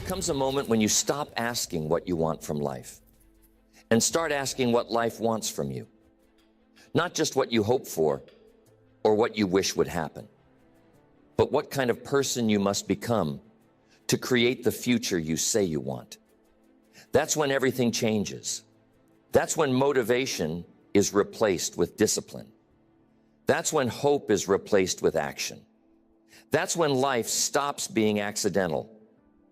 comes a moment when you stop asking what you want from life and start asking what life wants from you. Not just what you hope for or what you wish would happen, but what kind of person you must become to create the future you say you want. That's when everything changes. That's when motivation is replaced with discipline. That's when hope is replaced with action. That's when life stops being accidental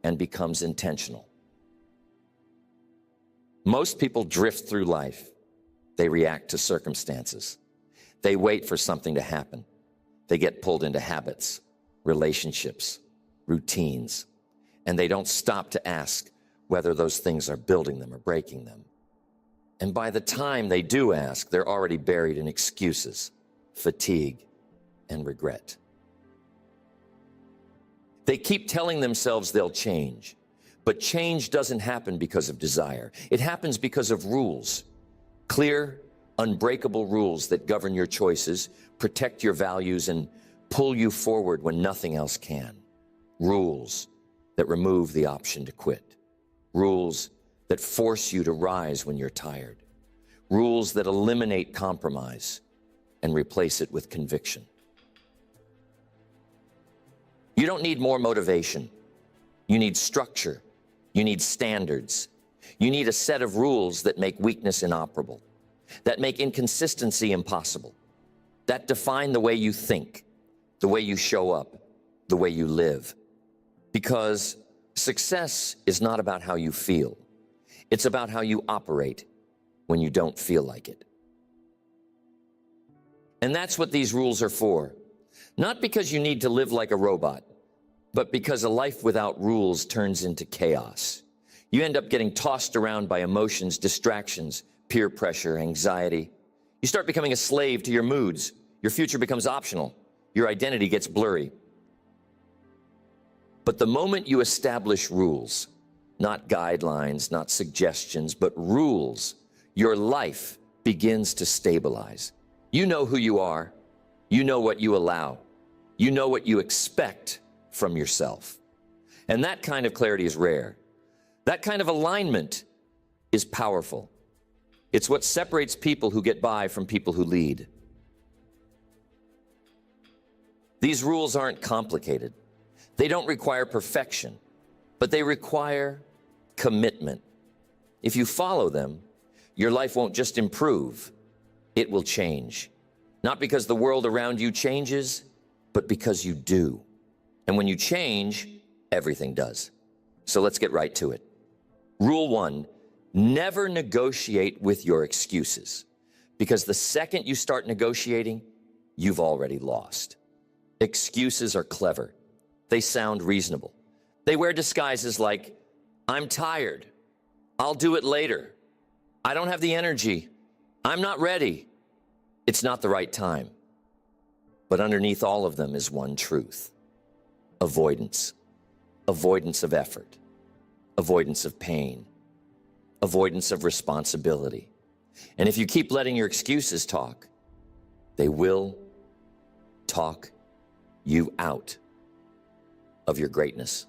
and becomes intentional. Most people drift through life. They react to circumstances. They wait for something to happen. They get pulled into habits, relationships, routines, and they don't stop to ask whether those things are building them or breaking them. And by the time they do ask, they're already buried in excuses, fatigue, and regret. They keep telling themselves they'll change, but change doesn't happen because of desire. It happens because of rules, clear, unbreakable rules that govern your choices, protect your values, and pull you forward when nothing else can. Rules that remove the option to quit. Rules that force you to rise when you're tired. Rules that eliminate compromise and replace it with conviction. You don't need more motivation. You need structure. You need standards. You need a set of rules that make weakness inoperable, that make inconsistency impossible, that define the way you think, the way you show up, the way you live. Because success is not about how you feel. It's about how you operate when you don't feel like it. And that's what these rules are for. Not because you need to live like a robot, but because a life without rules turns into chaos. You end up getting tossed around by emotions, distractions, peer pressure, anxiety. You start becoming a slave to your moods. Your future becomes optional. Your identity gets blurry. But the moment you establish rules, not guidelines, not suggestions, but rules, your life begins to stabilize. You know who you are. You know what you allow. You know what you expect from yourself. And that kind of clarity is rare. That kind of alignment is powerful. It's what separates people who get by from people who lead. These rules aren't complicated. They don't require perfection, but they require commitment. If you follow them, your life won't just improve, it will change. Not because the world around you changes, but because you do. And when you change, everything does. So let's get right to it. Rule 1, never negotiate with your excuses. Because the second you start negotiating, you've already lost. Excuses are clever. They sound reasonable. They wear disguises like, I'm tired. I'll do it later. I don't have the energy. I'm not ready. It's not the right time. But underneath all of them is one truth. Avoidance. Avoidance of effort. Avoidance of pain. Avoidance of responsibility. And if you keep letting your excuses talk, they will talk you out of your greatness.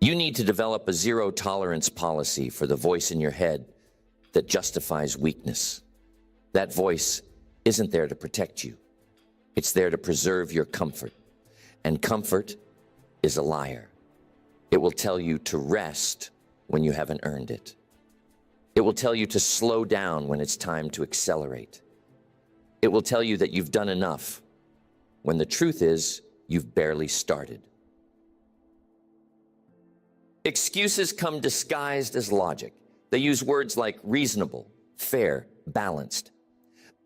You need to develop a zero-tolerance policy for the voice in your head that justifies weakness. That voice isn't there to protect you. It's there to preserve your comfort. And comfort is a liar. It will tell you to rest when you haven't earned it. It will tell you to slow down when it's time to accelerate. It will tell you that you've done enough when the truth is you've barely started. Excuses come disguised as logic. They use words like reasonable, fair, balanced.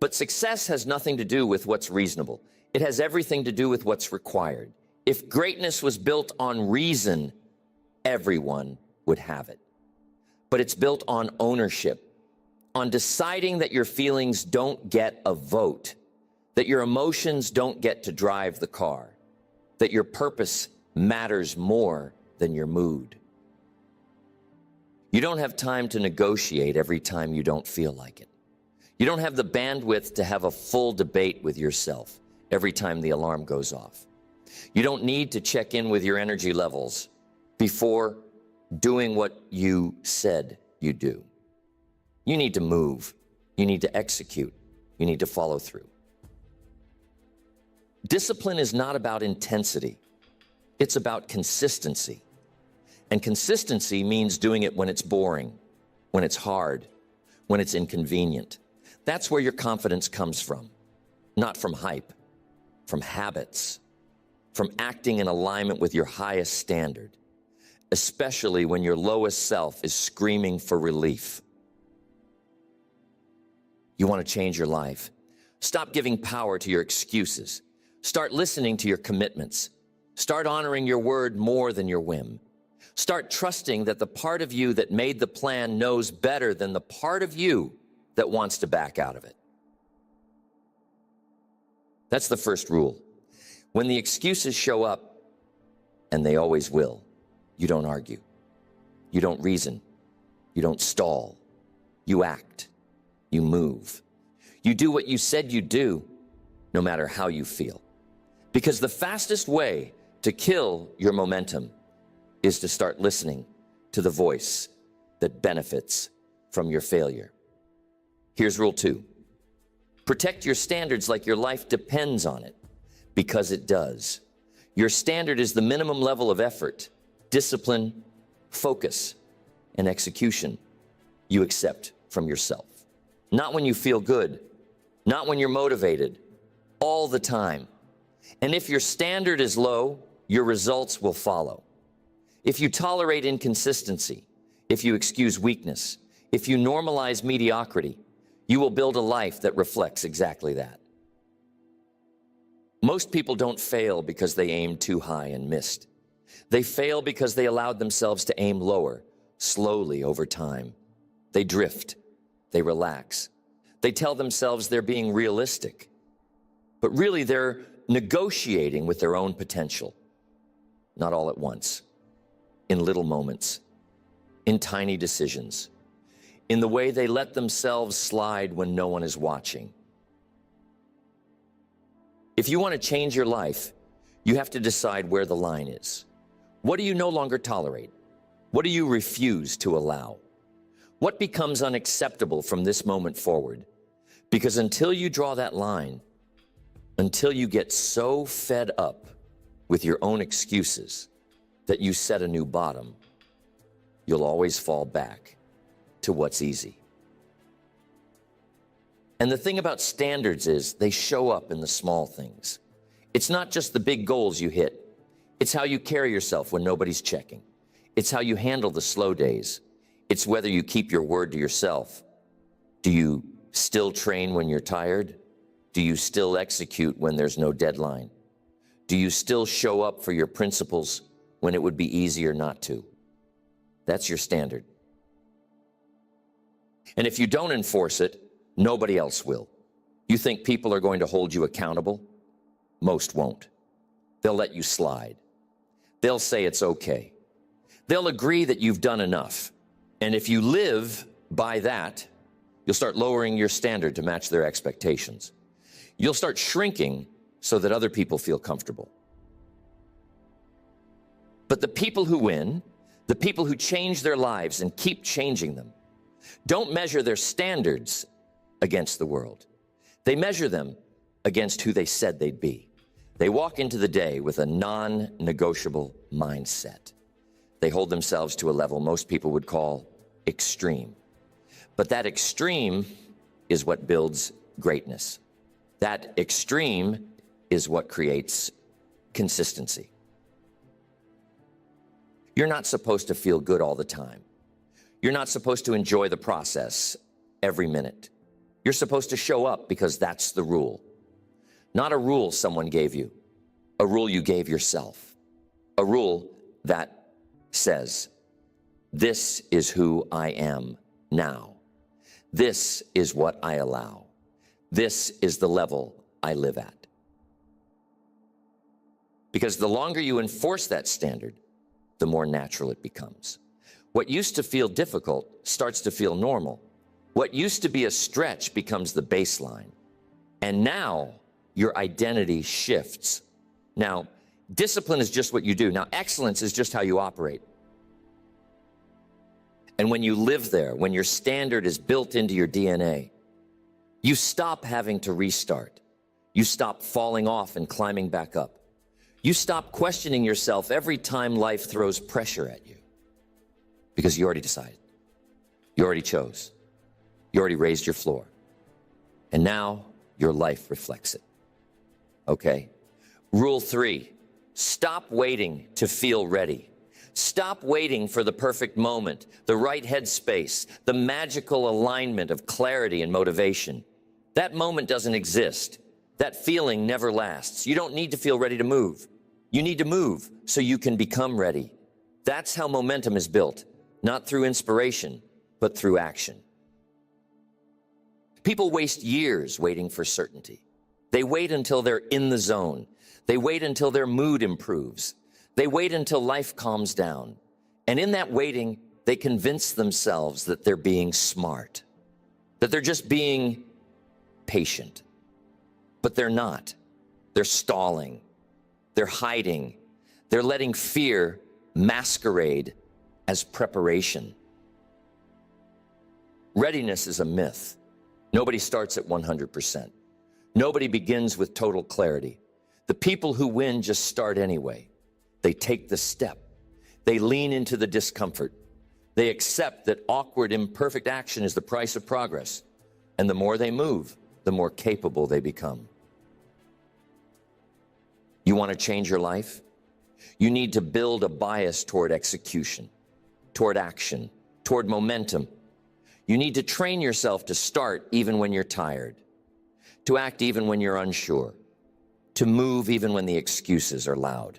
But success has nothing to do with what's reasonable. It has everything to do with what's required. If greatness was built on reason, everyone would have it. But it's built on ownership, on deciding that your feelings don't get a vote, that your emotions don't get to drive the car, that your purpose matters more than your mood. You don't have time to negotiate every time you don't feel like it. You don't have the bandwidth to have a full debate with yourself every time the alarm goes off. You don't need to check in with your energy levels before doing what you said you do. You need to move. You need to execute. You need to follow through. Discipline is not about intensity. It's about consistency. And consistency means doing it when it's boring, when it's hard, when it's inconvenient. That's where your confidence comes from, not from hype, from habits, from acting in alignment with your highest standard, especially when your lowest self is screaming for relief. You want to change your life? Stop giving power to your excuses. Start listening to your commitments. Start honoring your word more than your whim. Start trusting that the part of you that made the plan knows better than the part of you that wants to back out of it. That's the first rule. When the excuses show up, and they always will, you don't argue. You don't reason. You don't stall. You act. You move. You do what you said you'd do, no matter how you feel. Because the fastest way to kill your momentum is to start listening to the voice that benefits from your failure. Here's rule 2. Protect your standards like your life depends on it, because it does. Your standard is the minimum level of effort, discipline, focus, and execution you accept from yourself. Not when you feel good, not when you're motivated, all the time. And if your standard is low, your results will follow. If you tolerate inconsistency, if you excuse weakness, if you normalize mediocrity, you will build a life that reflects exactly that. Most people don't fail because they aimed too high and missed. They fail because they allowed themselves to aim lower, slowly over time. They drift. They relax. They tell themselves they're being realistic. But really, they're negotiating with their own potential. Not all at once. In little moments. In tiny decisions. In the way they let themselves slide when no one is watching. If you want to change your life, you have to decide where the line is. What do you no longer tolerate? What do you refuse to allow? What becomes unacceptable from this moment forward? Because until you draw that line, until you get so fed up with your own excuses that you set a new bottom, you'll always fall back to what's easy. And the thing about standards is they show up in the small things. It's not just the big goals you hit. It's how you carry yourself when nobody's checking. It's how you handle the slow days. It's whether you keep your word to yourself. Do you still train when you're tired? Do you still execute when there's no deadline? Do you still show up for your principles when it would be easier not to? That's your standard. And if you don't enforce it, nobody else will. You think people are going to hold you accountable? Most won't. They'll let you slide. They'll say it's okay. They'll agree that you've done enough. And if you live by that, you'll start lowering your standard to match their expectations. You'll start shrinking so that other people feel comfortable. But the people who win, the people who change their lives and keep changing them, don't measure their standards against the world. They measure them against who they said they'd be. They walk into the day with a non-negotiable mindset. They hold themselves to a level most people would call extreme. But that extreme is what builds greatness. That extreme is what creates consistency. You're not supposed to feel good all the time. You're not supposed to enjoy the process every minute. You're supposed to show up because that's the rule. Not a rule someone gave you, a rule you gave yourself. A rule that says, this is who I am now. This is what I allow. This is the level I live at. Because the longer you enforce that standard, the more natural it becomes. What used to feel difficult starts to feel normal. What used to be a stretch becomes the baseline. And now your identity shifts. Now, Discipline is just what you do. Now, excellence is just how you operate. And when you live there, when your standard is built into your DNA, you stop having to restart. You stop falling off and climbing back up. You stop questioning yourself every time life throws pressure at you. Because you already decided. You already chose. You already raised your floor. And now your life reflects it. Okay? Rule 3, stop waiting to feel ready. Stop waiting for the perfect moment, the right headspace, the magical alignment of clarity and motivation. That moment doesn't exist. That feeling never lasts. You don't need to feel ready to move. You need to move so you can become ready. That's how momentum is built, not through inspiration, but through action. People waste years waiting for certainty. They wait until they're in the zone. They wait until their mood improves. They wait until life calms down. And in that waiting, they convince themselves that they're being smart, that they're just being patient. But they're not. They're stalling. They're hiding. They're letting fear masquerade as preparation. Readiness is a myth. Nobody starts at 100%. Nobody begins with total clarity. The people who win just start anyway. They take the step. They lean into the discomfort. They accept that awkward, imperfect action is the price of progress. And the more they move, the more capable they become. You want to change your life? You need to build a bias toward execution, toward action, toward momentum. You need to train yourself to start even when you're tired, to act even when you're unsure, to move even when the excuses are loud.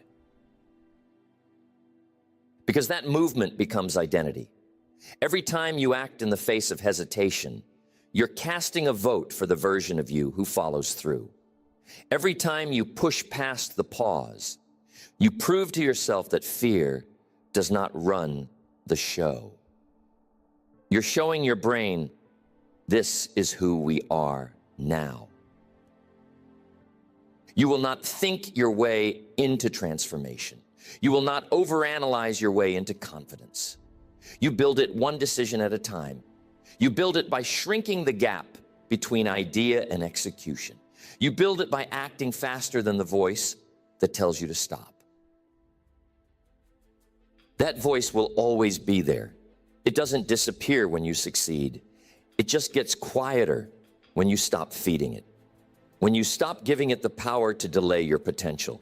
Because that movement becomes identity. Every time you act in the face of hesitation, you're casting a vote for the version of you who follows through. Every time you push past the pause, you prove to yourself that fear does not run the show. You're showing your brain, this is who we are now. You will not think your way into transformation. You will not overanalyze your way into confidence. You build it one decision at a time. You build it by shrinking the gap between idea and execution. You build it by acting faster than the voice that tells you to stop. That voice will always be there. It doesn't disappear when you succeed. It just gets quieter when you stop feeding it. When you stop giving it the power to delay your potential.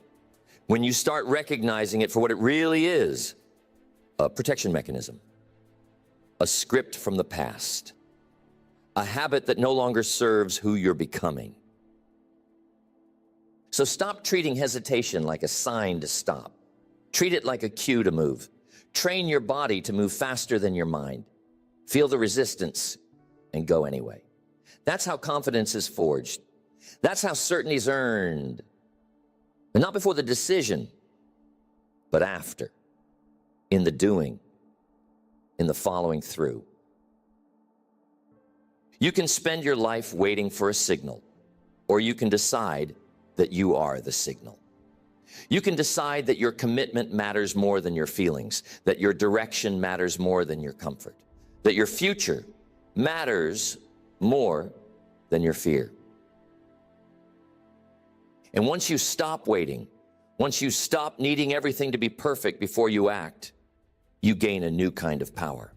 When you start recognizing it for what it really is, a protection mechanism, a script from the past, a habit that no longer serves who you're becoming. So stop treating hesitation like a sign to stop. Treat it like a cue to move. Train your body to move faster than your mind. Feel the resistance and go anyway. That's how confidence is forged. That's how certainty is earned. And not before the decision, but after, in the doing, in the following through. You can spend your life waiting for a signal, or you can decide that you are the signal. You can decide that your commitment matters more than your feelings, that your direction matters more than your comfort, that your future matters more than your fear. And once you stop waiting, once you stop needing everything to be perfect before you act, you gain a new kind of power.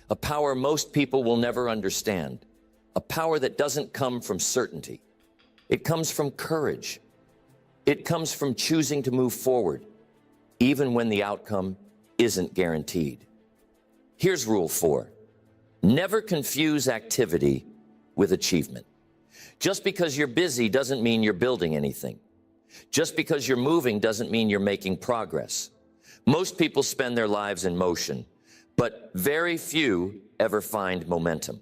A power most people will never understand. A power that doesn't come from certainty. It comes from courage. It comes from choosing to move forward, even when the outcome isn't guaranteed. Here's rule 4. Never confuse activity with achievement. Just because you're busy doesn't mean you're building anything. Just because you're moving doesn't mean you're making progress. Most people spend their lives in motion, but very few ever find momentum.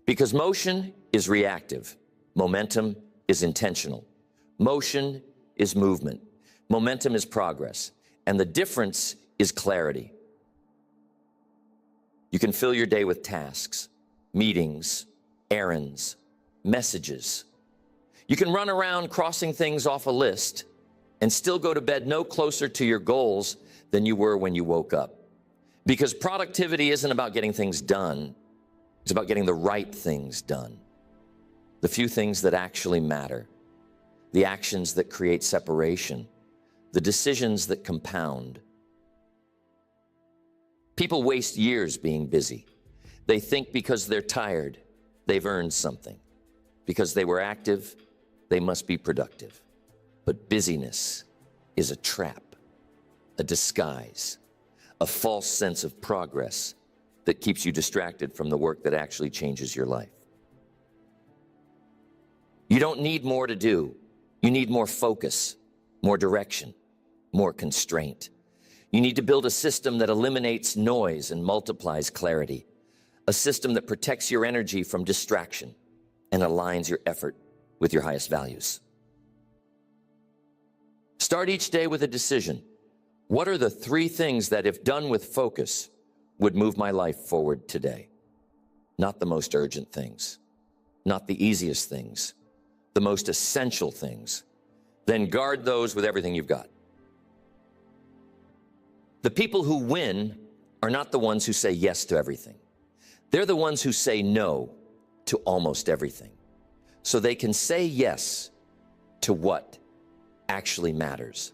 Because motion is reactive. Momentum is intentional. Motion is movement. Momentum is progress. And the difference is clarity. You can fill your day with tasks, meetings, errands, messages. You can run around crossing things off a list, and still go to bed no closer to your goals than you were when you woke up. Because productivity isn't about getting things done. It's about getting the right things done. The few things that actually matter. The actions that create separation. The decisions that compound. People waste years being busy. They think because they're tired, they've earned something. Because they were active, they must be productive. But busyness is a trap, a disguise, a false sense of progress that keeps you distracted from the work that actually changes your life. You don't need more to do. You need more focus, more direction, more constraint. You need to build a system that eliminates noise and multiplies clarity, a system that protects your energy from distraction and aligns your effort with your highest values. Start each day with a decision. What are the 3 things that, if done with focus, would move my life forward today? Not the most urgent things, not the easiest things, the most essential things. Then guard those with everything you've got. The people who win are not the ones who say yes to everything. They're the ones who say no to almost everything, so they can say yes to what actually matters.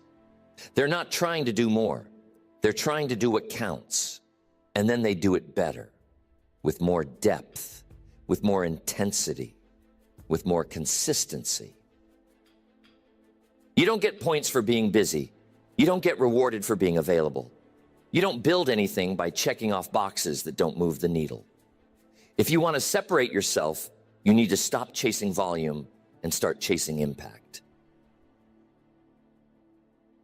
They're not trying to do more. They're trying to do what counts, and then they do it better, with more depth, with more intensity, with more consistency. You don't get points for being busy. You don't get rewarded for being available. You don't build anything by checking off boxes that don't move the needle. If you want to separate yourself, you need to stop chasing volume and start chasing impact.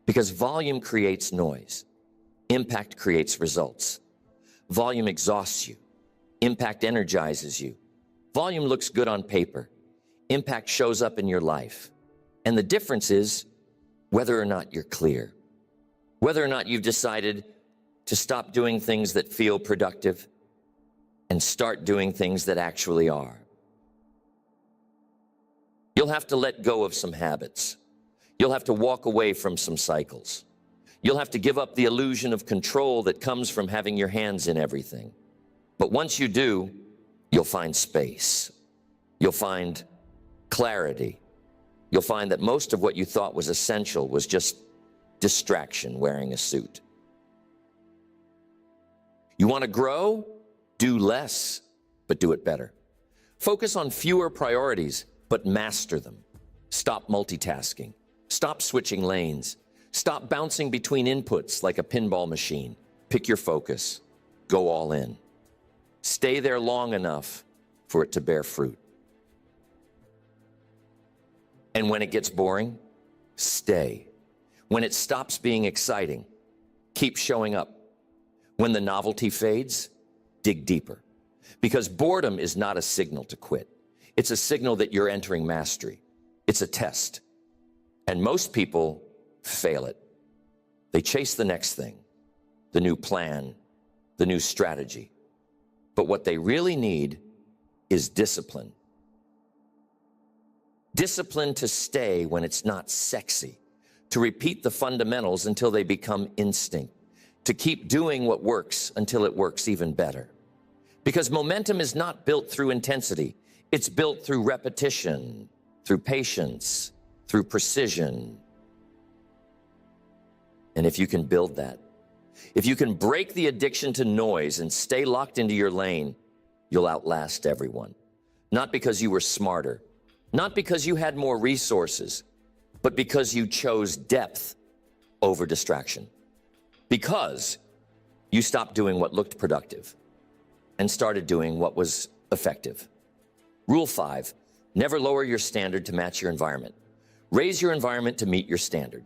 Because volume creates noise. Impact creates results. Volume exhausts you. Impact energizes you. Volume looks good on paper. Impact shows up in your life. And the difference is whether or not you're clear. Whether or not you've decided to stop doing things that feel productive and start doing things that actually are. You'll have to let go of some habits. You'll have to walk away from some cycles. You'll have to give up the illusion of control that comes from having your hands in everything. But once you do, you'll find space. You'll find clarity. You'll find that most of what you thought was essential was just distraction wearing a suit. You want to grow? Do less, but do it better. Focus on fewer priorities, but master them. Stop multitasking. Stop switching lanes. Stop bouncing between inputs like a pinball machine. Pick your focus. Go all in. Stay there long enough for it to bear fruit. And when it gets boring, stay. When it stops being exciting, keep showing up. When the novelty fades, dig deeper. Because boredom is not a signal to quit. It's a signal that you're entering mastery. It's a test. And most people fail it. They chase the next thing, the new plan, the new strategy. But what they really need is discipline. Discipline to stay when it's not sexy, to repeat the fundamentals until they become instinct, to keep doing what works until it works even better. Because momentum is not built through intensity. It's built through repetition, through patience, through precision. And if you can build that, if you can break the addiction to noise and stay locked into your lane, you'll outlast everyone. Not because you were smarter, not because you had more resources, but because you chose depth over distraction. Because you stopped doing what looked productive and started doing what was effective. Rule 5, never lower your standard to match your environment. Raise your environment to meet your standard.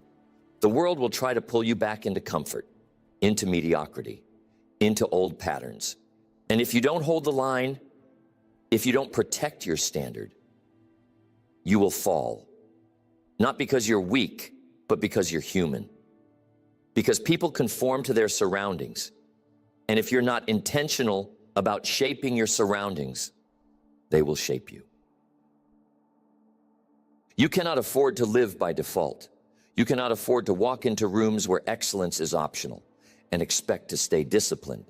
The world will try to pull you back into comfort, into mediocrity, into old patterns. And if you don't hold the line, if you don't protect your standard, you will fall. Not because you're weak, but because you're human. Because people conform to their surroundings. And if you're not intentional about shaping your surroundings, they will shape you. You cannot afford to live by default. You cannot afford to walk into rooms where excellence is optional and expect to stay disciplined.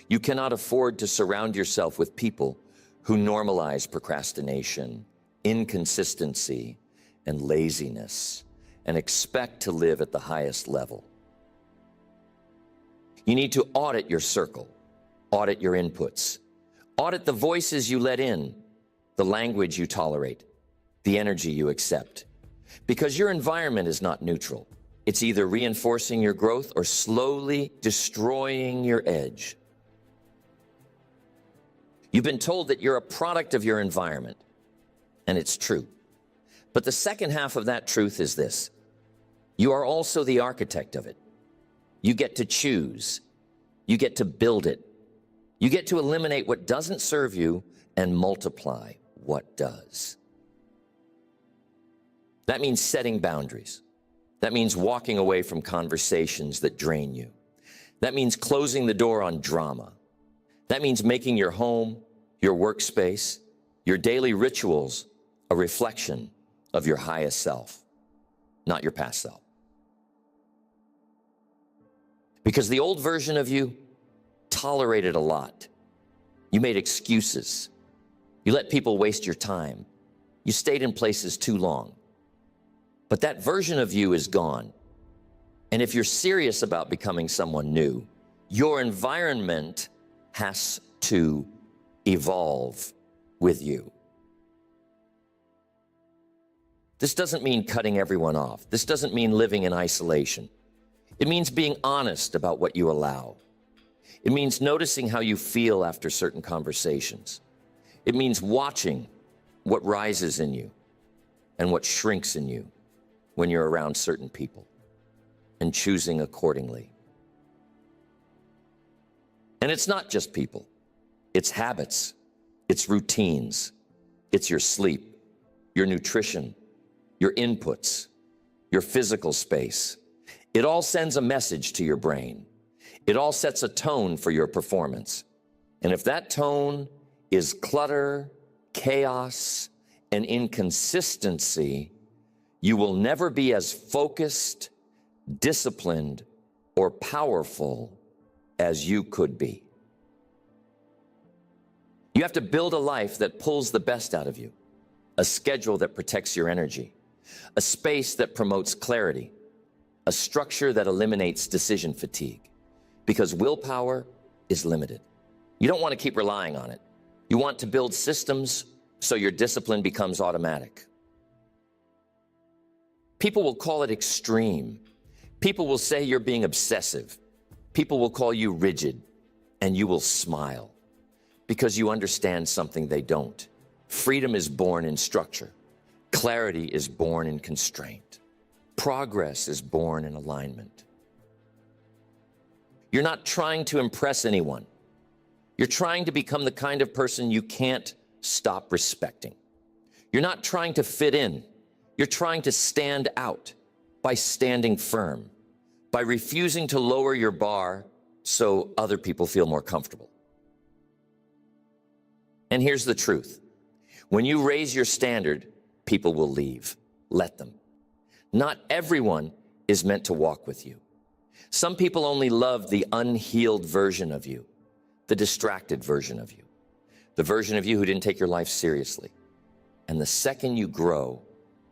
You cannot afford to surround yourself with people who normalize procrastination, inconsistency, and laziness, and expect to live at the highest level. You need to audit your circle, audit your inputs, audit the voices you let in, the language you tolerate, the energy you accept. Because your environment is not neutral. It's either reinforcing your growth or slowly destroying your edge. You've been told that you're a product of your environment, and it's true. But the second half of that truth is this: you are also the architect of it. You get to choose. You get to build it. You get to eliminate what doesn't serve you and multiply what does. That means setting boundaries. That means walking away from conversations that drain you. That means closing the door on drama. That means making your home, your workspace, your daily rituals a reflection of your highest self, not your past self. Because the old version of you tolerated a lot. You made excuses. You let people waste your time. You stayed in places too long. But that version of you is gone. And if you're serious about becoming someone new, your environment has to evolve with you. This doesn't mean cutting everyone off. This doesn't mean living in isolation. It means being honest about what you allow. It means noticing how you feel after certain conversations. It means watching what rises in you and what shrinks in you when you're around certain people, and choosing accordingly. And it's not just people. It's habits. It's routines. It's your sleep, your nutrition, your inputs, your physical space. It all sends a message to your brain. It all sets a tone for your performance. And if that tone is clutter, chaos, and inconsistency, you will never be as focused, disciplined, or powerful as you could be. You have to build a life that pulls the best out of you, a schedule that protects your energy, a space that promotes clarity, a structure that eliminates decision fatigue, because willpower is limited. You don't want to keep relying on it. You want to build systems so your discipline becomes automatic. People will call it extreme. People will say you're being obsessive. People will call you rigid, and you will smile because you understand something they don't. Freedom is born in structure. Clarity is born in constraint. Progress is born in alignment. You're not trying to impress anyone. You're trying to become the kind of person you can't stop respecting. You're not trying to fit in. You're trying to stand out by standing firm, by refusing to lower your bar so other people feel more comfortable. And here's the truth. When you raise your standard, people will leave. Let them. Not everyone is meant to walk with you. Some people only love the unhealed version of you, the distracted version of you, the version of you who didn't take your life seriously. And the second you grow,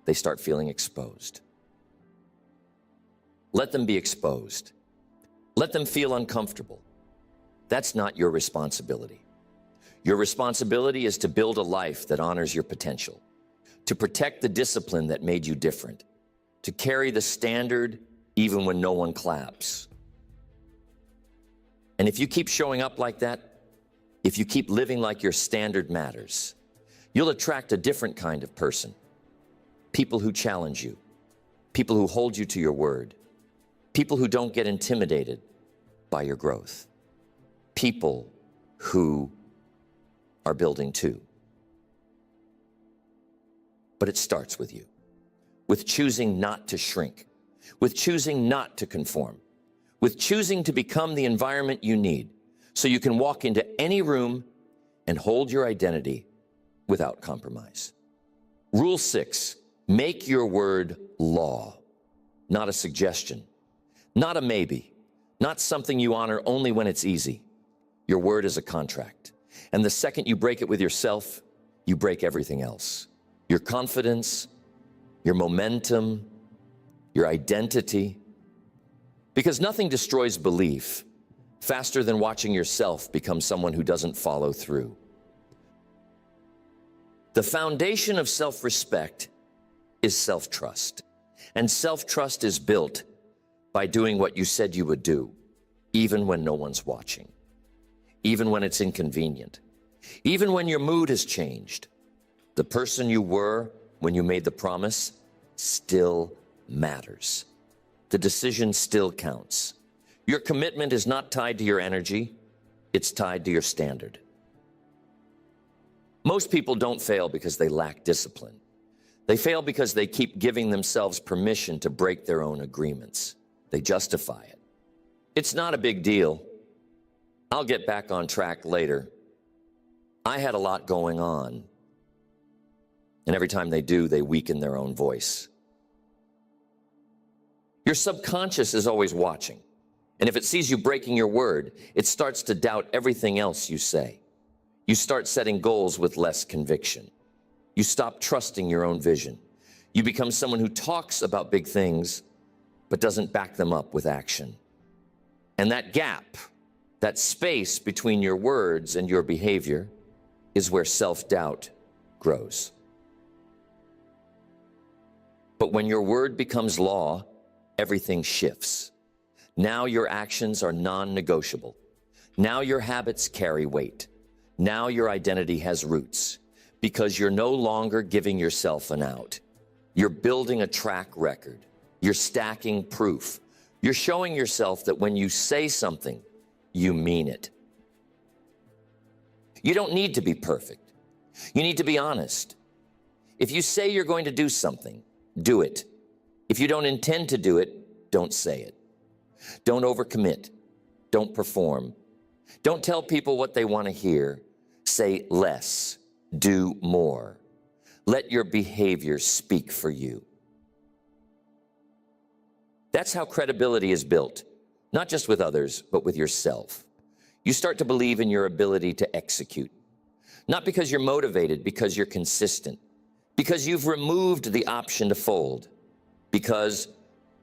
they start feeling exposed. Let them be exposed. Let them feel uncomfortable. That's not your responsibility. Your responsibility is to build a life that honors your potential, to protect the discipline that made you different, to carry the standard even when no one claps. And if you keep showing up like that, if you keep living like your standard matters, you'll attract a different kind of person. People who challenge you, people who hold you to your word, people who don't get intimidated by your growth, people who are building too. But it starts with you, with choosing not to shrink, with choosing not to conform, with choosing to become the environment you need so you can walk into any room and hold your identity without compromise. Rule 6, make your word law, not a suggestion, not a maybe, not something you honor only when it's easy. Your word is a contract. And the second you break it with yourself, you break everything else. Your confidence, your momentum, your identity. Because nothing destroys belief faster than watching yourself become someone who doesn't follow through. The foundation of self-respect is self-trust. And self-trust is built by doing what you said you would do, even when no one's watching, even when it's inconvenient, even when your mood has changed. The person you were when you made the promise still matters. The decision still counts. Your commitment is not tied to your energy, it's tied to your standard. Most people don't fail because they lack discipline. They fail because they keep giving themselves permission to break their own agreements. They justify it. It's not a big deal. I'll get back on track later. I had a lot going on. And every time they do, they weaken their own voice. Your subconscious is always watching. And if it sees you breaking your word, it starts to doubt everything else you say. You start setting goals with less conviction. You stop trusting your own vision. You become someone who talks about big things, but doesn't back them up with action. And that gap, that space between your words and your behavior, is where self-doubt grows. But when your word becomes law, everything shifts. Now your actions are non-negotiable. Now your habits carry weight. Now your identity has roots, because you're no longer giving yourself an out. You're building a track record. You're stacking proof. You're showing yourself that when you say something, you mean it. You don't need to be perfect. You need to be honest. If you say you're going to do something, do it. If you don't intend to do it, don't say it. Don't overcommit. Don't perform. Don't tell people what they want to hear. Say less. Do more. Let your behavior speak for you. That's how credibility is built, not just with others, but with yourself. You start to believe in your ability to execute, not because you're motivated, because you're consistent, because you've removed the option to fold, because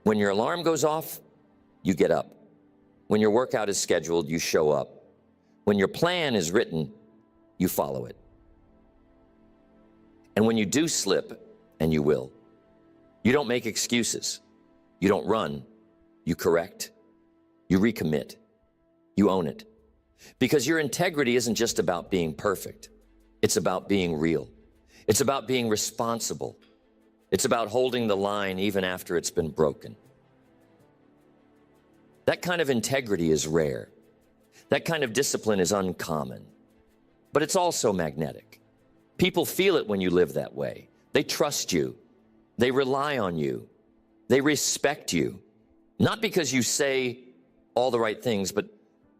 when your alarm goes off, you get up. When your workout is scheduled, you show up. When your plan is written, you follow it. And when you do slip, and you will, you don't make excuses. You don't run. You correct. You recommit. You own it. Because your integrity isn't just about being perfect. It's about being real. It's about being responsible. It's about holding the line even after it's been broken. That kind of integrity is rare. That kind of discipline is uncommon. But it's also magnetic. People feel it when you live that way. They trust you. They rely on you. They respect you. Not because you say all the right things, but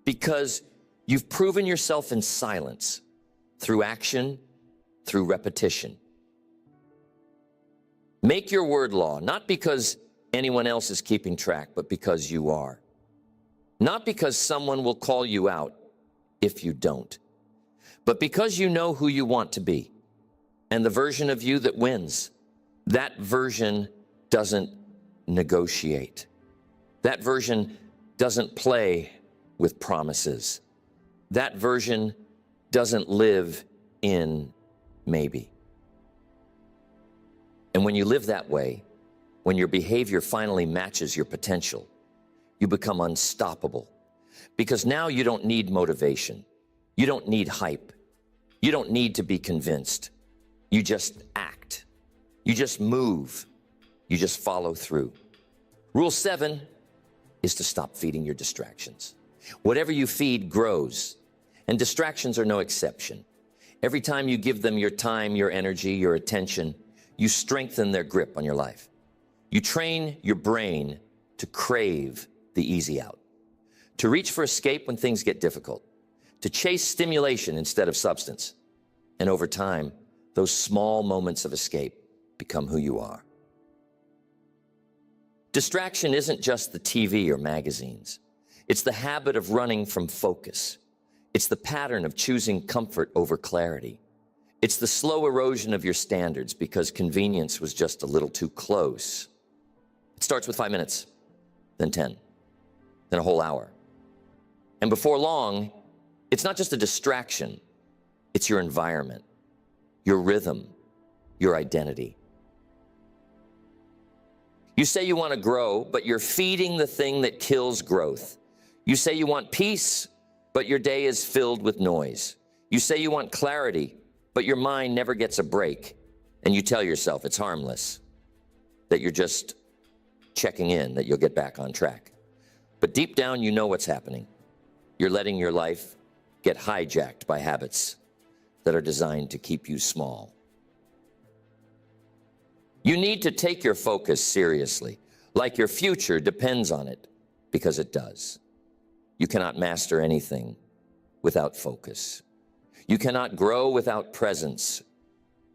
because you've proven yourself in silence, through action, through repetition. Make your word law, not because anyone else is keeping track, but because you are. Not because someone will call you out if you don't, but because you know who you want to be and the version of you that wins. That version doesn't negotiate. That version doesn't play with promises. That version doesn't live in maybe. And when you live that way, when your behavior finally matches your potential, you become unstoppable. Because now you don't need motivation. You don't need hype. You don't need to be convinced. You just act. You just move. You just follow through. Rule 7 is to stop feeding your distractions. Whatever you feed grows, and distractions are no exception. Every time you give them your time, your energy, your attention, you strengthen their grip on your life. You train your brain to crave the easy out, to reach for escape when things get difficult, to chase stimulation instead of substance. And over time, those small moments of escape become who you are. Distraction isn't just the TV or magazines. It's the habit of running from focus. It's the pattern of choosing comfort over clarity. It's the slow erosion of your standards because convenience was just a little too close. It starts with 5 minutes, then 10, then a whole hour. And before long, it's not just a distraction, it's your environment, your rhythm, your identity. You say you want to grow, but you're feeding the thing that kills growth. You say you want peace, but your day is filled with noise. You say you want clarity, but your mind never gets a break. And you tell yourself it's harmless, that you're just checking in, that you'll get back on track. But deep down, you know what's happening. You're letting your life get hijacked by habits that are designed to keep you small. You need to take your focus seriously, like your future depends on it, because it does. You cannot master anything without focus. You cannot grow without presence.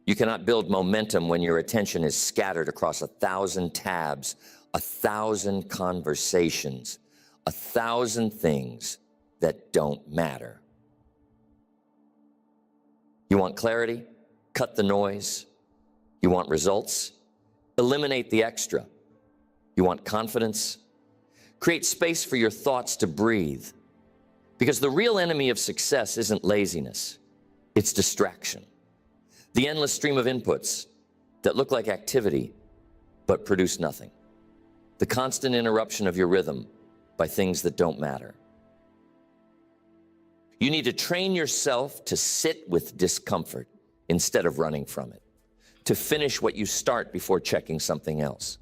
You cannot build momentum when your attention is scattered across 1,000 tabs, 1,000 conversations, 1,000 things that don't matter. You want clarity? Cut the noise. You want results? Eliminate the extra. You want confidence? Create space for your thoughts to breathe. Because the real enemy of success isn't laziness, it's distraction. The endless stream of inputs that look like activity but produce nothing. The constant interruption of your rhythm by things that don't matter. You need to train yourself to sit with discomfort instead of running from it, to finish what you start before checking something else,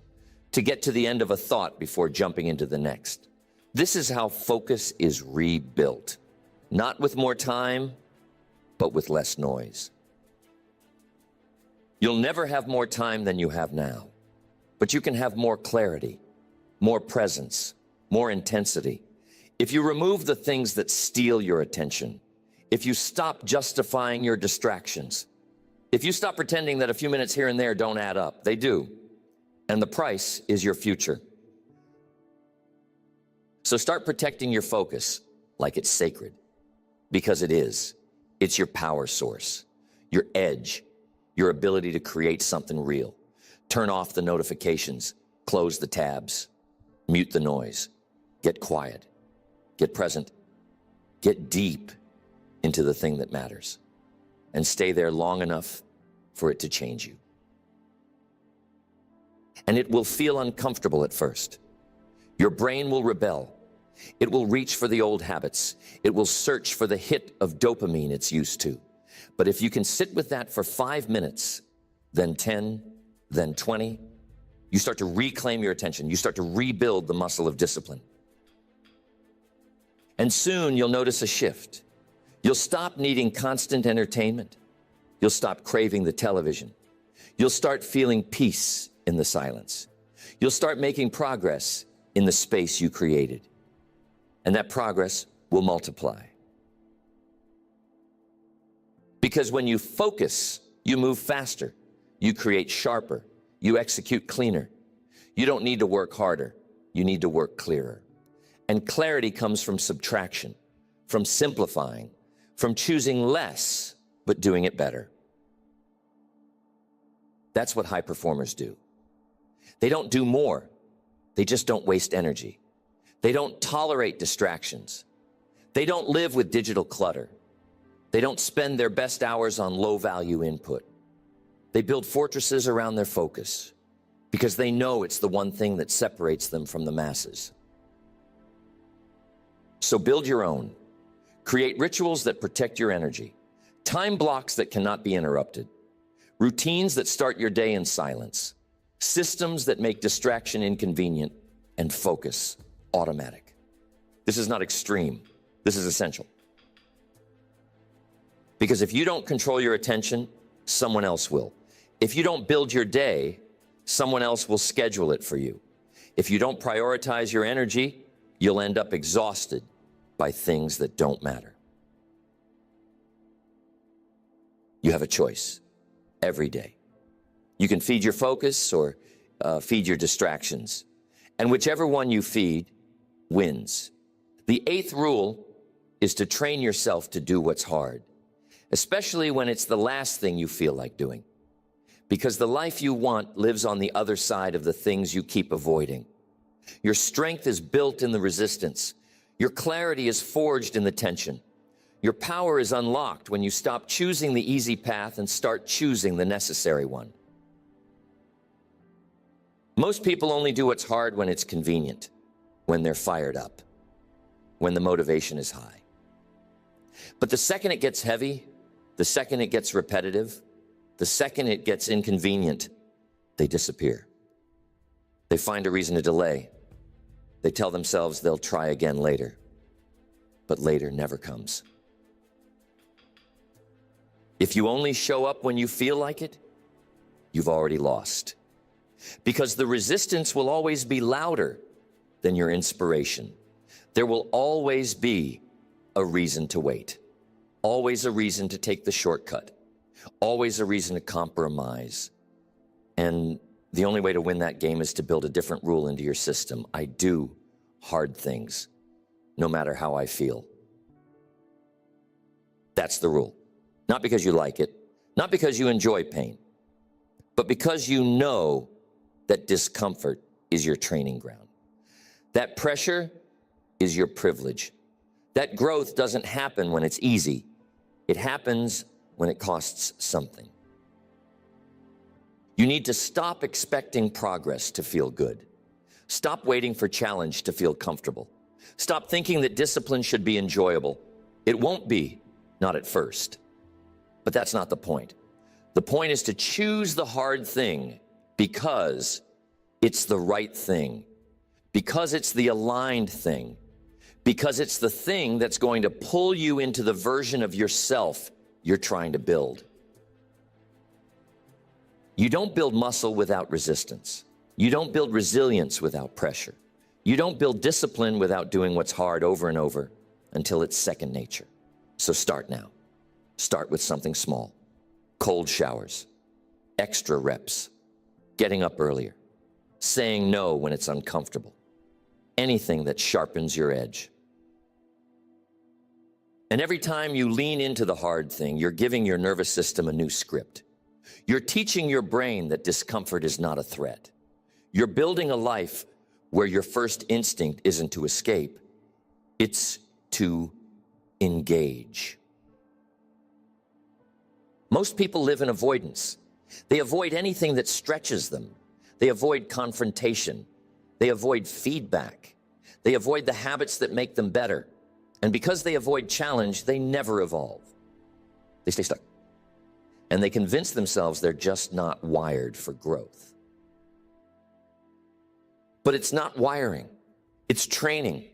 to get to the end of a thought before jumping into the next. This is how focus is rebuilt, not with more time, but with less noise. You'll never have more time than you have now, but you can have more clarity, more presence, more intensity. If you remove the things that steal your attention, if you stop justifying your distractions, if you stop pretending that a few minutes here and there don't add up, they do. And the price is your future. So start protecting your focus like it's sacred, because it is. It's your power source, your edge, your ability to create something real. Turn off the notifications, close the tabs, mute the noise, get quiet, get present, get deep into the thing that matters, and stay there long enough for it to change you. And it will feel uncomfortable at first. Your brain will rebel. It will reach for the old habits. It will search for the hit of dopamine it's used to. But if you can sit with that for 5 minutes, then 10, then 20, you start to reclaim your attention. You start to rebuild the muscle of discipline. And soon you'll notice a shift. You'll stop needing constant entertainment. You'll stop craving the television. You'll start feeling peace in the silence. You'll start making progress in the space you created. And that progress will multiply. Because when you focus, you move faster. You create sharper. You execute cleaner. You don't need to work harder. You need to work clearer. And clarity comes from subtraction, from simplifying, from choosing less, but doing it better. That's what high performers do. They don't do more. They just don't waste energy. They don't tolerate distractions. They don't live with digital clutter. They don't spend their best hours on low-value input. They build fortresses around their focus because they know it's the one thing that separates them from the masses. So build your own. Create rituals that protect your energy, time blocks that cannot be interrupted, routines that start your day in silence, systems that make distraction inconvenient, and focus automatic. This is not extreme. This is essential. Because if you don't control your attention, someone else will. If you don't build your day, someone else will schedule it for you. If you don't prioritize your energy, you'll end up exhausted by things that don't matter. You have a choice every day. You can feed your focus or feed your distractions. and whichever one you feed wins. The eighth rule is to train yourself to do what's hard, especially when it's the last thing you feel like doing, because the life you want lives on the other side of the things you keep avoiding. Your strength is built in the resistance. Your clarity is forged in the tension. Your power is unlocked when you stop choosing the easy path and start choosing the necessary one. Most people only do what's hard when it's convenient, when they're fired up, when the motivation is high. But the second it gets heavy, the second it gets repetitive, the second it gets inconvenient, they disappear. They find a reason to delay. They tell themselves they'll try again later, but later never comes. If you only show up when you feel like it, you've already lost. Because the resistance will always be louder than your inspiration. There will always be a reason to wait. Always a reason to take the shortcut. Always a reason to compromise. And the only way to win that game is to build a different rule into your system. I do hard things, no matter how I feel. That's the rule. Not because you like it, not because you enjoy pain, but because you know that discomfort is your training ground. That pressure is your privilege. That growth doesn't happen when it's easy. It happens when it costs something. You need to stop expecting progress to feel good. Stop waiting for challenge to feel comfortable. Stop thinking that discipline should be enjoyable. It won't be, not at first. But that's not the point. The point is to choose the hard thing because it's the right thing, because it's the aligned thing, because it's the thing that's going to pull you into the version of yourself you're trying to build. You don't build muscle without resistance. You don't build resilience without pressure. You don't build discipline without doing what's hard over and over until it's second nature. So start now. Start with something small. Cold showers, extra reps, getting up earlier, saying no when it's uncomfortable, anything that sharpens your edge. And every time you lean into the hard thing, you're giving your nervous system a new script. You're teaching your brain that discomfort is not a threat. You're building a life where your first instinct isn't to escape, it's to engage. Most people live in avoidance. They avoid anything that stretches them. They avoid confrontation. They avoid feedback. They avoid the habits that make them better. And because they avoid challenge, they never evolve. They stay stuck. And they convince themselves they're just not wired for growth. But it's not wiring. It's training.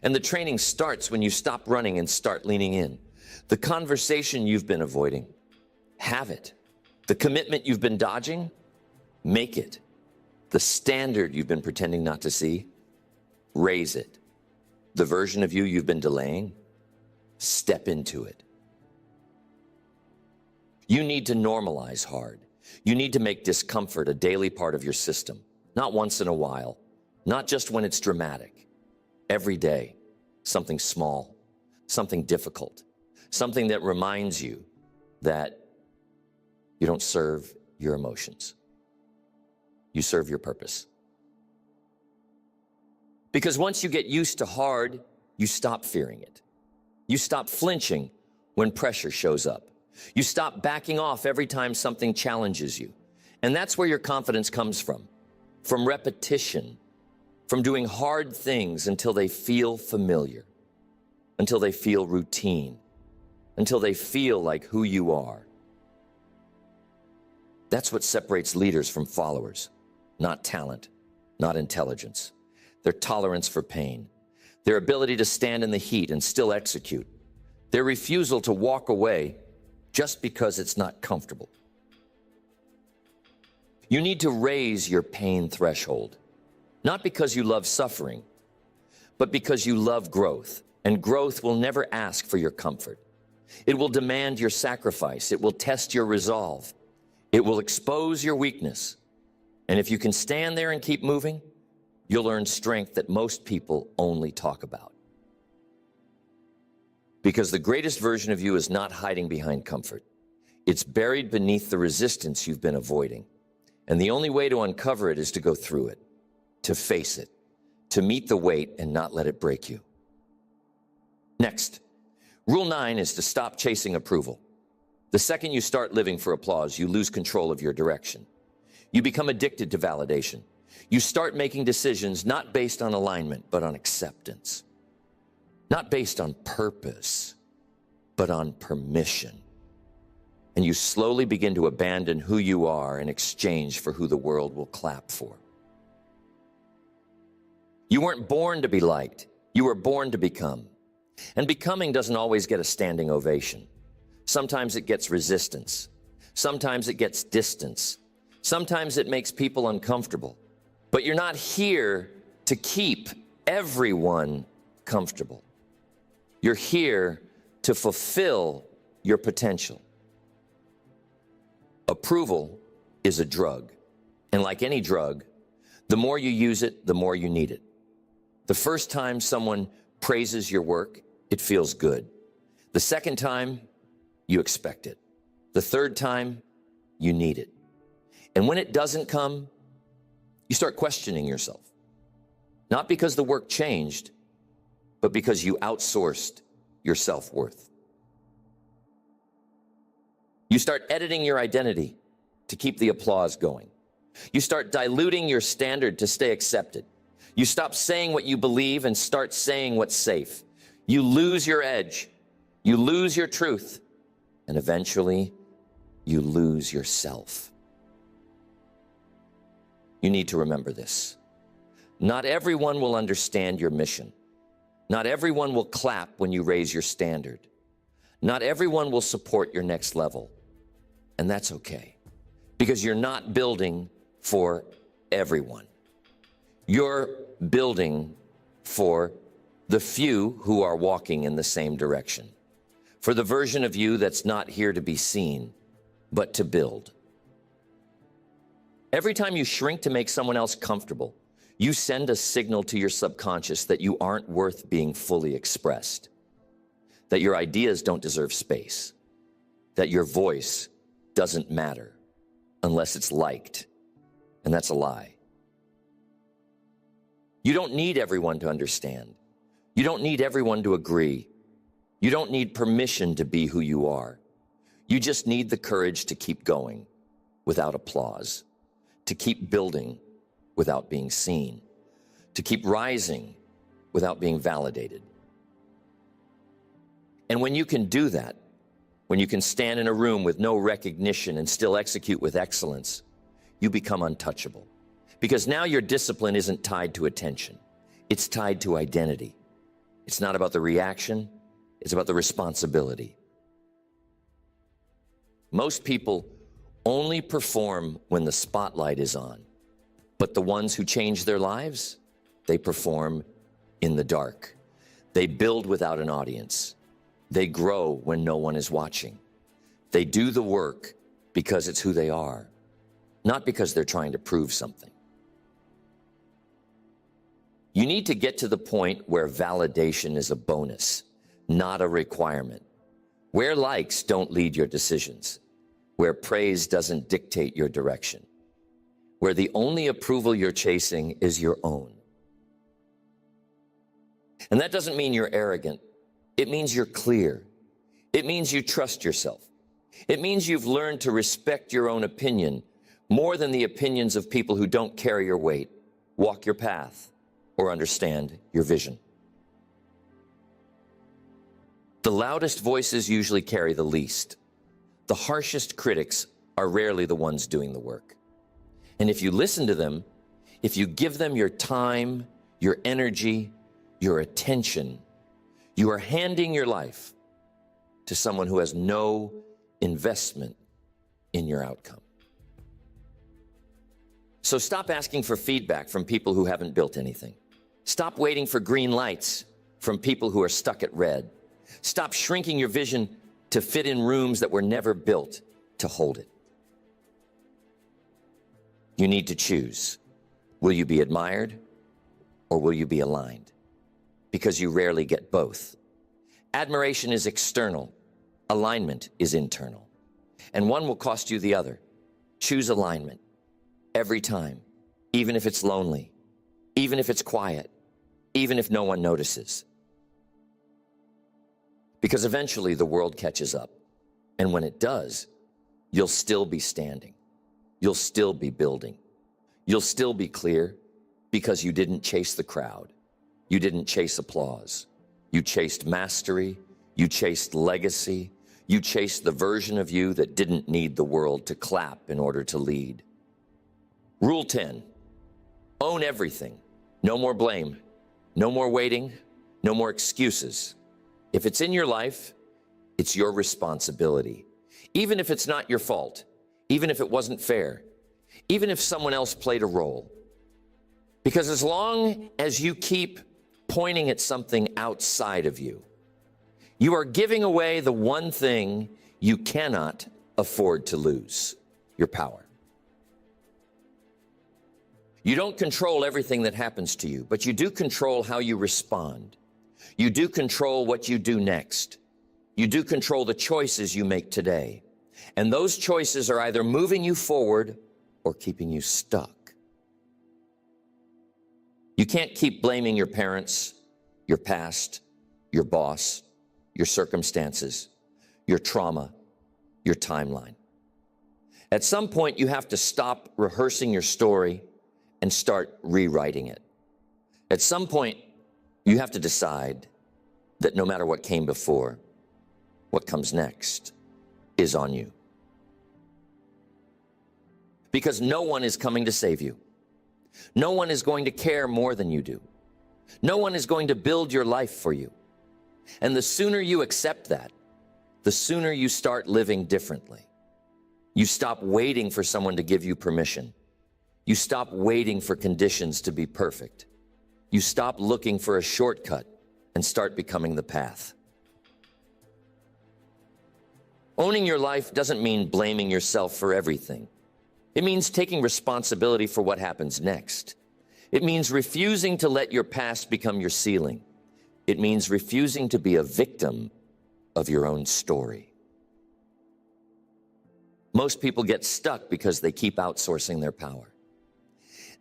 And the training starts when you stop running and start leaning in. The conversation you've been avoiding, have it. The commitment you've been dodging, make it. The standard you've been pretending not to see, raise it. The version of you you've been delaying, step into it. You need to normalize hard. You need to make discomfort a daily part of your system, not once in a while, not just when it's dramatic. Every day, something small, something difficult, something that reminds you that you don't serve your emotions. You serve your purpose. Because once you get used to hard, you stop fearing it. You stop flinching when pressure shows up. You stop backing off every time something challenges you. And that's where your confidence comes from repetition, from doing hard things until they feel familiar, until they feel routine, until they feel like who you are. That's what separates leaders from followers, not talent, not intelligence. Their tolerance for pain, their ability to stand in the heat and still execute, their refusal to walk away just because it's not comfortable. You need to raise your pain threshold, not because you love suffering, but because you love growth, and growth will never ask for your comfort. It will demand your sacrifice. It will test your resolve. It will expose your weakness. And if you can stand there and keep moving, you'll earn strength that most people only talk about. Because the greatest version of you is not hiding behind comfort. It's buried beneath the resistance you've been avoiding. And the only way to uncover it is to go through it, to face it, to meet the weight and not let it break you. Next, rule 9 is to stop chasing approval. The second you start living for applause, you lose control of your direction. You become addicted to validation. You start making decisions not based on alignment, but on acceptance. Not based on purpose, but on permission. And you slowly begin to abandon who you are in exchange for who the world will clap for. You weren't born to be liked. You were born to become. And becoming doesn't always get a standing ovation. Sometimes it gets resistance. Sometimes it gets distance. Sometimes it makes people uncomfortable. But you're not here to keep everyone comfortable. You're here to fulfill your potential. Approval is a drug. And like any drug, the more you use it, the more you need it. The first time someone praises your work, it feels good. The second time, you expect it. The third time, you need it. And when it doesn't come, you start questioning yourself. Not because the work changed, but because you outsourced your self-worth. You start editing your identity to keep the applause going. You start diluting your standard to stay accepted. You stop saying what you believe and start saying what's safe. You lose your edge. You lose your truth. And eventually, you lose yourself. You need to remember this. Not everyone will understand your mission. Not everyone will clap when you raise your standard. Not everyone will support your next level. And that's okay, because you're not building for everyone. You're building for the few who are walking in the same direction, for the version of you that's not here to be seen, but to build. Every time you shrink to make someone else comfortable, you send a signal to your subconscious that you aren't worth being fully expressed, that your ideas don't deserve space, that your voice doesn't matter unless it's liked, and that's a lie. You don't need everyone to understand. You don't need everyone to agree. You don't need permission to be who you are. You just need the courage to keep going without applause, to keep building without being seen, to keep rising without being validated. And when you can do that, when you can stand in a room with no recognition and still execute with excellence, you become untouchable. Because now your discipline isn't tied to attention. It's tied to identity. It's not about the reaction, it's about the responsibility. Most people only perform when the spotlight is on. But the ones who change their lives, they perform in the dark. They build without an audience. They grow when no one is watching. They do the work because it's who they are, not because they're trying to prove something. You need to get to the point where validation is a bonus, not a requirement. Where likes don't lead your decisions. Where praise doesn't dictate your direction. Where the only approval you're chasing is your own. And that doesn't mean you're arrogant. It means you're clear. It means you trust yourself. It means you've learned to respect your own opinion more than the opinions of people who don't carry your weight, walk your path, or understand your vision. The loudest voices usually carry the least. The harshest critics are rarely the ones doing the work. And if you listen to them, if you give them your time, your energy, your attention, you are handing your life to someone who has no investment in your outcome. So stop asking for feedback from people who haven't built anything. Stop waiting for green lights from people who are stuck at red. Stop shrinking your vision to fit in rooms that were never built to hold it. You need to choose. Will you be admired or will you be aligned? Because you rarely get both. Admiration is external. Alignment is internal. And one will cost you the other. Choose alignment every time, even if it's lonely, even if it's quiet, even if no one notices. Because eventually the world catches up. And when it does, you'll still be standing. You'll still be building. You'll still be clear because you didn't chase the crowd. You didn't chase applause. You chased mastery. You chased legacy. You chased the version of you that didn't need the world to clap in order to lead. Rule 10, own everything. No more blame. No more waiting. No more excuses. If it's in your life, it's your responsibility. Even if it's not your fault, even if it wasn't fair, even if someone else played a role. Because as long as you keep pointing at something outside of you, you are giving away the one thing you cannot afford to lose, your power. You don't control everything that happens to you, but you do control how you respond. You do control what you do next. You do control the choices you make today. And those choices are either moving you forward or keeping you stuck. You can't keep blaming your parents, your past, your boss, your circumstances, your trauma, your timeline. At some point, you have to stop rehearsing your story and start rewriting it. At some point, you have to decide that no matter what came before, what comes next is on you. Because no one is coming to save you. No one is going to care more than you do. No one is going to build your life for you. And the sooner you accept that, the sooner you start living differently. You stop waiting for someone to give you permission. You stop waiting for conditions to be perfect. You stop looking for a shortcut and start becoming the path. Owning your life doesn't mean blaming yourself for everything. It means taking responsibility for what happens next. It means refusing to let your past become your ceiling. It means refusing to be a victim of your own story. Most people get stuck because they keep outsourcing their power.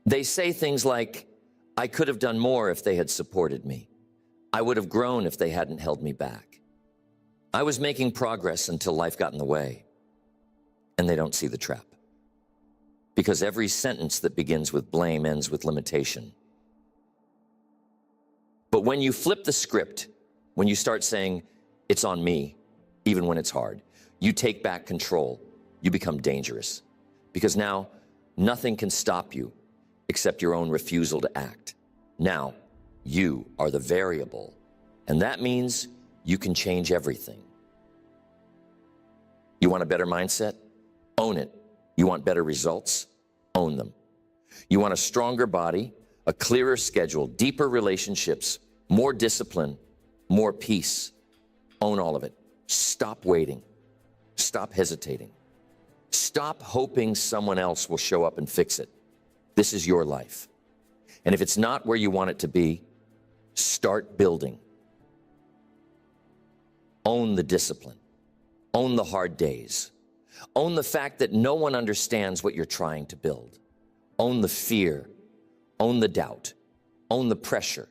They say things like, I could have done more if they had supported me. I would have grown if they hadn't held me back. I was making progress until life got in the way. And they don't see the trap. Because every sentence that begins with blame ends with limitation. But when you flip the script, when you start saying, it's on me, even when it's hard, you take back control, you become dangerous. Because now, nothing can stop you except your own refusal to act. Now, you are the variable, and that means you can change everything. You want a better mindset? Own it. You want better results? Own them. You want a stronger body, a clearer schedule, deeper relationships, more discipline, more peace? Own all of it. Stop waiting. Stop hesitating. Stop hoping someone else will show up and fix it. This is your life. And if it's not where you want it to be, start building. Own the discipline. Own the hard days. Own the fact that no one understands what you're trying to build. Own the fear. Own the doubt. Own the pressure.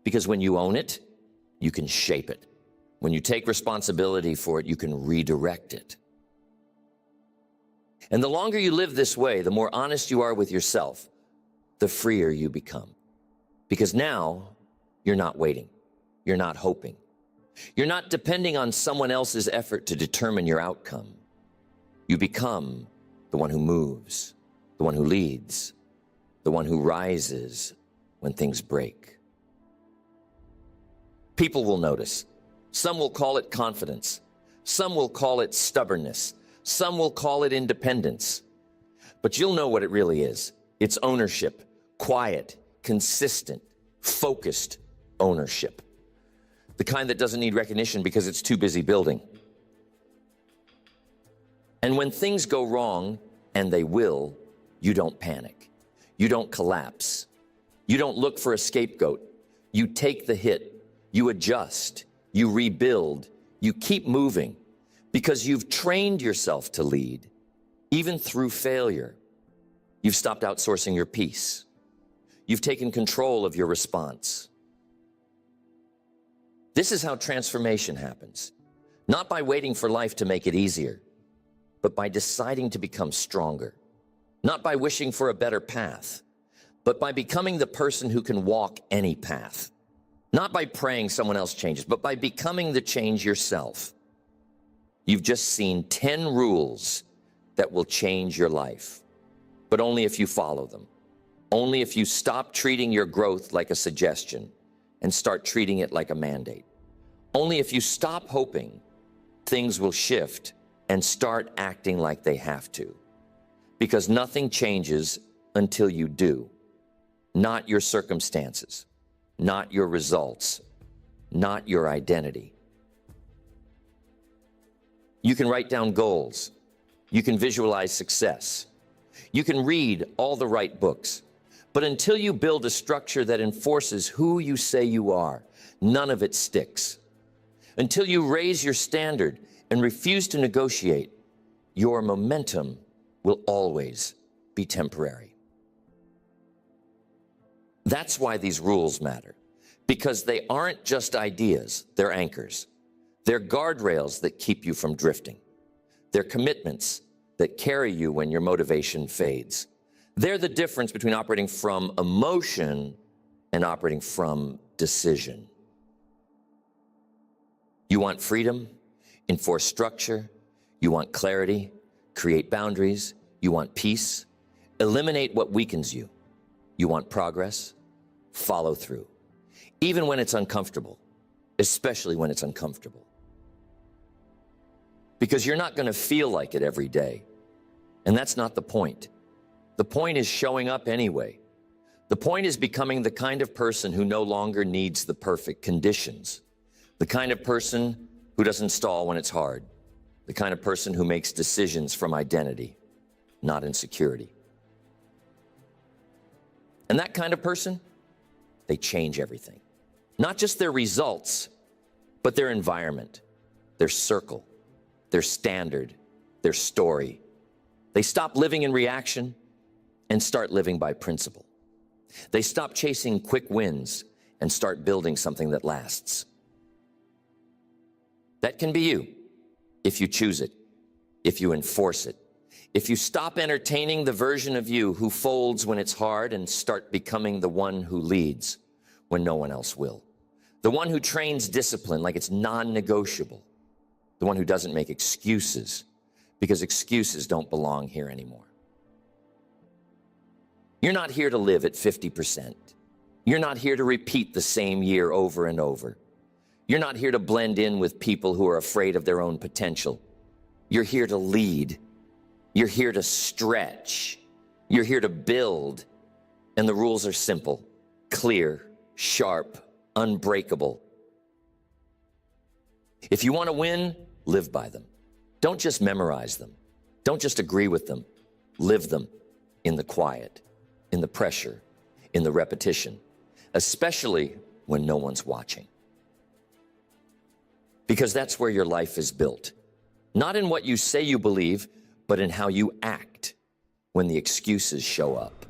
Because when you own it, you can shape it. When you take responsibility for it, you can redirect it. And the longer you live this way, the more honest you are with yourself, the freer you become. Because now, you're not waiting. You're not hoping. You're not depending on someone else's effort to determine your outcome. You become the one who moves, the one who leads, the one who rises when things break. People will notice. Some will call it confidence. Some will call it stubbornness. Some will call it independence. But you'll know what it really is. It's ownership, quiet, consistent, focused ownership. The kind that doesn't need recognition because it's too busy building. And when things go wrong, and they will, you don't panic. You don't collapse. You don't look for a scapegoat. You take the hit. You adjust. You rebuild. You keep moving because you've trained yourself to lead, even through failure. You've stopped outsourcing your peace. You've taken control of your response. This is how transformation happens. Not by waiting for life to make it easier, but by deciding to become stronger. Not by wishing for a better path, but by becoming the person who can walk any path. Not by praying someone else changes, but by becoming the change yourself. You've just seen 10 rules that will change your life, but only if you follow them. Only if you stop treating your growth like a suggestion and start treating it like a mandate. Only if you stop hoping things will shift and start acting like they have to. Because nothing changes until you do. Not your circumstances, not your results, not your identity. You can write down goals. You can visualize success. You can read all the right books. But until you build a structure that enforces who you say you are, none of it sticks. Until you raise your standard and refuse to negotiate, your momentum will always be temporary. That's why these rules matter, because they aren't just ideas, they're anchors. They're guardrails that keep you from drifting. They're commitments that carry you when your motivation fades. They're the difference between operating from emotion and operating from decision. You want freedom, enforce structure. You want clarity, create boundaries. You want peace, eliminate what weakens you. You want progress, follow through. Even when it's uncomfortable, especially when it's uncomfortable. Because you're not going to feel like it every day. And that's not the point. The point is showing up anyway. The point is becoming the kind of person who no longer needs the perfect conditions. The kind of person who doesn't stall when it's hard. The kind of person who makes decisions from identity, not insecurity. And that kind of person, they change everything. Not just their results, but their environment, their circle, their standard, their story. They stop living in reaction and start living by principle. They stop chasing quick wins and start building something that lasts. That can be you, if you choose it, if you enforce it, if you stop entertaining the version of you who folds when it's hard and start becoming the one who leads when no one else will. The one who trains discipline like it's non-negotiable. The one who doesn't make excuses because excuses don't belong here anymore. You're not here to live at 50%. You're not here to repeat the same year over and over. You're not here to blend in with people who are afraid of their own potential. You're here to lead. You're here to stretch. You're here to build. And the rules are simple, clear, sharp, unbreakable. If you want to win, live by them. Don't just memorize them. Don't just agree with them. Live them in the quiet, in the pressure, in the repetition, especially when no one's watching. Because that's where your life is built. Not in what you say you believe, but in how you act when the excuses show up.